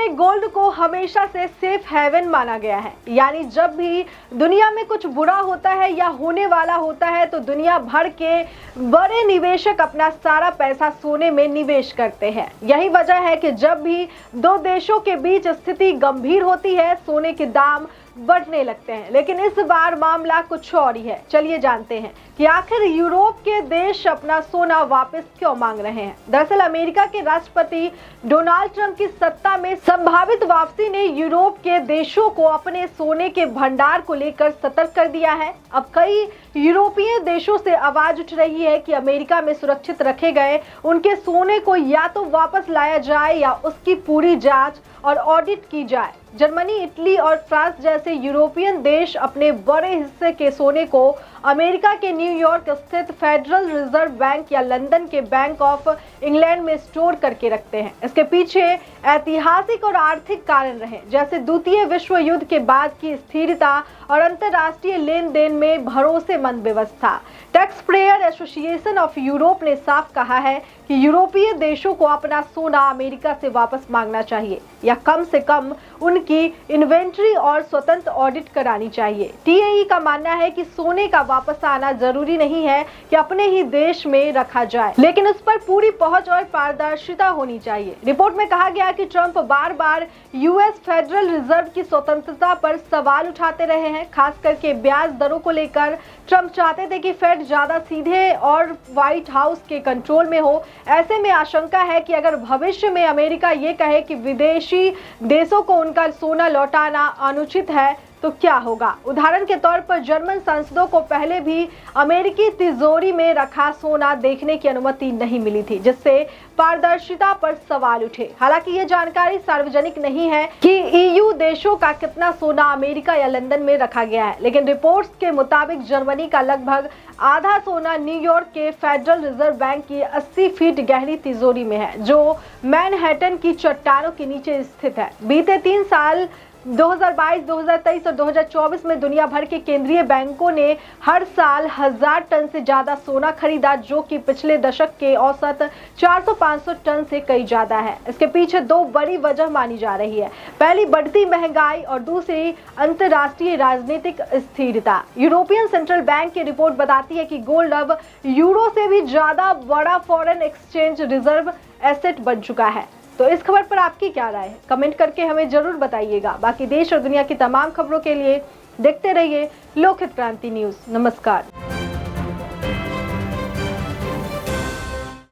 में गोल्ड को हमेशा से सेफ हेवन माना गया है, यानी जब भी दुनिया में कुछ बुरा होता है या होने वाला होता है तो दुनिया भर के बड़े निवेशक अपना सारा पैसा सोने में निवेश करते हैं। यही वजह है कि जब भी दो देशों के बीच स्थिति गंभीर होती है, सोने के दाम बढ़ने लगते हैं। लेकिन इस बार मामला कुछ और ही है। चलिए जानते हैं कि आखिर यूरोप के देश अपना सोना वापस क्यों मांग रहे हैं। दरअसल अमेरिका के राष्ट्रपति डोनाल्ड ट्रंप की सत्ता में संभावित वापसी ने यूरोप के देशों को अपने सोने के भंडार को लेकर सतर्क कर दिया है। अब कई यूरोपीय देशों से आवाज उठ रही है कि अमेरिका में सुरक्षित रखे गए उनके सोने को या तो वापस लाया जाए या उसकी पूरी जांच और ऑडिट की जाए। जर्मनी, इटली और फ्रांस जैसे यूरोपियन देश अपने बड़े हिस्से के सोने को अमेरिका के न्यूयॉर्क स्थित फेडरल रिजर्व बैंक या लंदन के बैंक ऑफ इंग्लैंड में स्टोर करके रखते हैं। इसके पीछे ऐतिहासिक और आर्थिक कारण रहे, जैसे द्वितीय विश्व युद्ध के बाद की स्थिरता और अंतर्राष्ट्रीय लेन देन में भरोसेमंद व्यवस्था। Tax payer association of Europe ने साफ कहा है कि यूरोपीय देशों को अपना सोना अमेरिका से वापस मांगना चाहिए या कम से कम उनकी इन्वेंट्री और स्वतंत्र ऑडिट करानी चाहिए। टीएई का मानना है कि सोने का वापस आना जरूरी नहीं है कि अपने ही देश में रखा जाए, लेकिन उस पर पूरी पहुंच और पारदर्शिता होनी चाहिए। रिपोर्ट में कहा गया कि ट्रंप बार बार यूएस फेडरल रिजर्व की स्वतंत्रता पर सवाल उठाते रहे हैं, खास करके ब्याज दरों को लेकर। ट्रंप चाहते थे कि फेड ज्यादा सीधे और व्हाइट हाउस के कंट्रोल में हो। ऐसे में आशंका है कि अगर भविष्य में अमेरिका ये कहे कि विदेशी देशों को उनका सोना लौटाना अनुचित है तो क्या होगा। उदाहरण के तौर पर जर्मन सांसदों को पहले भी अमेरिकी तिजोरी में रखा सोना देखने की अनुमति नहीं मिली थी, जिससे पारदर्शिता पर सवाल उठे। हालांकि ये जानकारी सार्वजनिक नहीं है कि ईयू देशों का कितना सोना अमेरिका या लंदन में रखा गया है, लेकिन रिपोर्ट्स के मुताबिक जर्मनी का लगभग आधा सोना न्यूयॉर्क के फेडरल रिजर्व बैंक की 80 फीट गहरी तिजोरी में है, जो मैनहट्टन की चट्टानों के नीचे स्थित है। बीते 3 साल 2022, 2023 और 2024 में दुनिया भर के केंद्रीय बैंकों ने हर साल 1000 टन से ज्यादा सोना खरीदा, जो कि पिछले दशक के औसत 400-500 टन से कई ज्यादा है। इसके पीछे 2 बड़ी वजह मानी जा रही है। पहली, बढ़ती महंगाई और दूसरी, अंतर्राष्ट्रीय राजनीतिक स्थिरता। यूरोपियन सेंट्रल बैंक की रिपोर्ट बताती है कि गोल्ड अब यूरो से भी ज्यादा बड़ा फॉरेन एक्सचेंज रिजर्व एसेट बन चुका है। तो इस खबर पर आपकी क्या राय है, कमेंट करके हमें जरूर बताइएगा। बाकी देश और दुनिया की तमाम खबरों के लिए देखते रहिए लोकहित क्रांति न्यूज। नमस्कार।